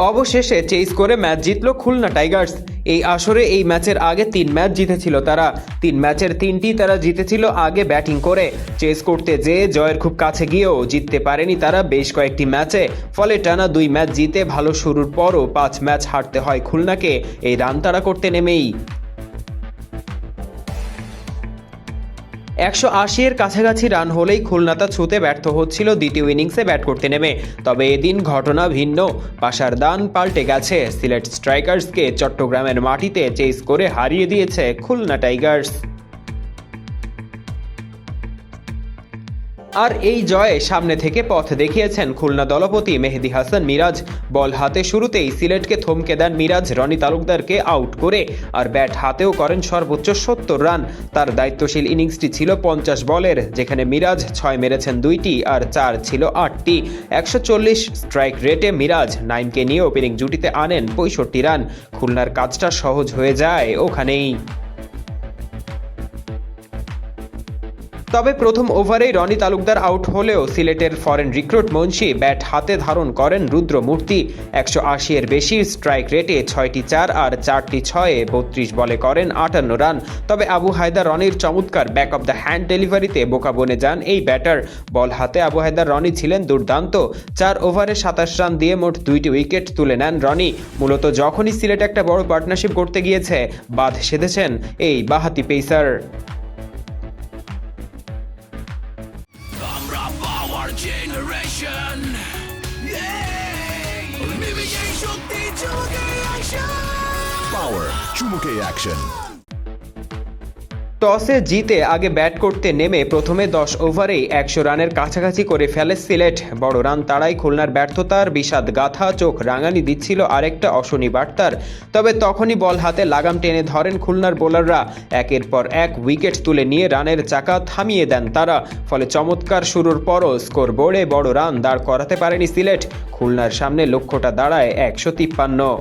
অবশেষে চেস করে ম্যাচ জিতল খুলনা টাইগার্স। এই আসরে এই ম্যাচের আগে 3 ম্যাচ জিতেছিল তারা। 3 ম্যাচের 3টি তারা জিতেছিল আগে ব্যাটিং করে। চেস করতে যেয়ে জয়ের খুব কাছে গিয়েও জিততে পারেনি তারা বেশ কয়েকটি ম্যাচে। ফলে টানা 2 ম্যাচ জিতে ভালো শুরুর পরও 5 ম্যাচ হারতে হয় খুলনাকে এই রান তাড়া করতে নেমেই। 180-এর কাছাকাছি রান হলেই খুলনা তা ছুঁতে ব্যর্থ হচ্ছিল দ্বিতীয় ইনিংসে ব্যাট করতে নেমে। তবে এদিন ঘটনা ভিন্ন। পাশার দান পাল্টে গেছে। সিলেট স্ট্রাইকার্সকে চট্টগ্রামের মাটিতে চেস করে হারিয়ে দিয়েছে খুলনা টাইগার্স। আর এই জয়ে সামনে থেকে পথ দেখিয়েছেন খুলনা দলপতি মেহেদী হাসান মিরাজ। বল হাতে শুরুতেই সিলেটকে থমকে দেন মিরাজ রনি তালুকদারকে আউট করে, আর ব্যাট হাতেও করেন সর্বোচ্চ 70 রান। তার দায়িত্বশীল ইনিংসটি ছিল 50 বলের, যেখানে মিরাজ 6 মেরেছেন 2টি আর 4 ছিল 8টি। 140 স্ট্রাইক রেটে মিরাজ নাইমকে নিয়ে ওপেনিং জুটিতে আনেন 65 রান। খুলনার কাজটা সহজ হয়ে যায় ওখানেই। তবে প্রথম ওভারেই রনি তালুকদার আউট হলেও সিলেটের ফরেন রিক্রুট মুন্সি ব্যাট হাতে ধারণ করেন রুদ্রমূর্তি। 180-এর বেশি স্ট্রাইক রেটে 6টি 4 আর 4টি 6-এ 32 বলে করেন 58 রান। তবে আবু হায়দার রনির চমৎকার ব্যাক অফ দ্য হ্যান্ড ডেলিভারিতে বোকা বনে যান এই ব্যাটার। বল হাতে আবু হায়দার রনি ছিলেন দুর্দান্ত। 4 ওভারে 27 রান দিয়ে মোট 2টি উইকেট তুলে নেন রনি। মূলত যখনই সিলেট একটা বড় পার্টনারশিপ করতে গিয়েছে, বাঁধ সেধেছেন এই বাঁহাতি পেসার। Generation, yeah. Bibigay shakti chumukay action. Power চুমুকে অ্যাকশন। টসে জিতে আগে ব্যাট করতে নেমে প্রথমে 10 ওভারেই 100 রানের কাছাকাছি করে ফেলে সিলেট। বড় রান তাড়াই খুলনার ব্যর্থতার বিষাদ গাথা চোখ রাঙানি দিচ্ছিল আরেকটা অশনি বার্তার। তবে তখনই বল হাতে লাগাম টেনে ধরেন খুলনার বোলাররা। একের পর এক উইকেট তুলে নিয়ে রানের চাকা থামিয়ে দেন তারা। ফলে চমৎকার শুরুর পরও স্কোর বোর্ডে বড় রান দাঁড় করাতে পারেনি সিলেট। খুলনার সামনে লক্ষ্যটা দাঁড়ায় 153।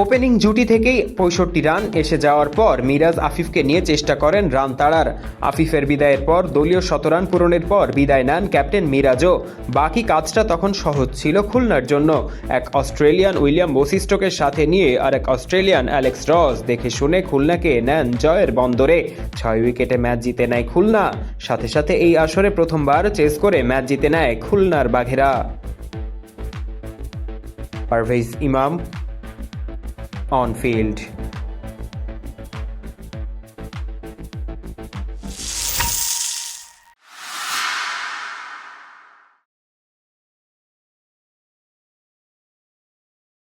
ওপেনিং জুটি থেকেই 65 রান এসে যাওয়ার পর মিরাজ আফিফকে নিয়ে চেষ্টা করেন রান তাড়ার। আফিফের বিদায়ের পর দলীয় 100 রান পূরণের পর বিদায় নেন ক্যাপ্টেন মিরাজও। বাকি কাজটা তখন সহজ ছিল খুলনার জন্য। এক অস্ট্রেলিয়ান উইলিয়াম বসিস্টোকে সাথে নিয়ে আর এক অস্ট্রেলিয়ান অ্যালেক্স রস দেখে শুনে খুলনাকে নেন জয়ের বন্দরে। 6 উইকেটে ম্যাচ জিতে নেয় খুলনা। সাথে সাথে এই আসরে প্রথমবার চেস করে ম্যাচ জিতে নেয় খুলনার বাঘেরা। পারভেজ ইমাম, On field.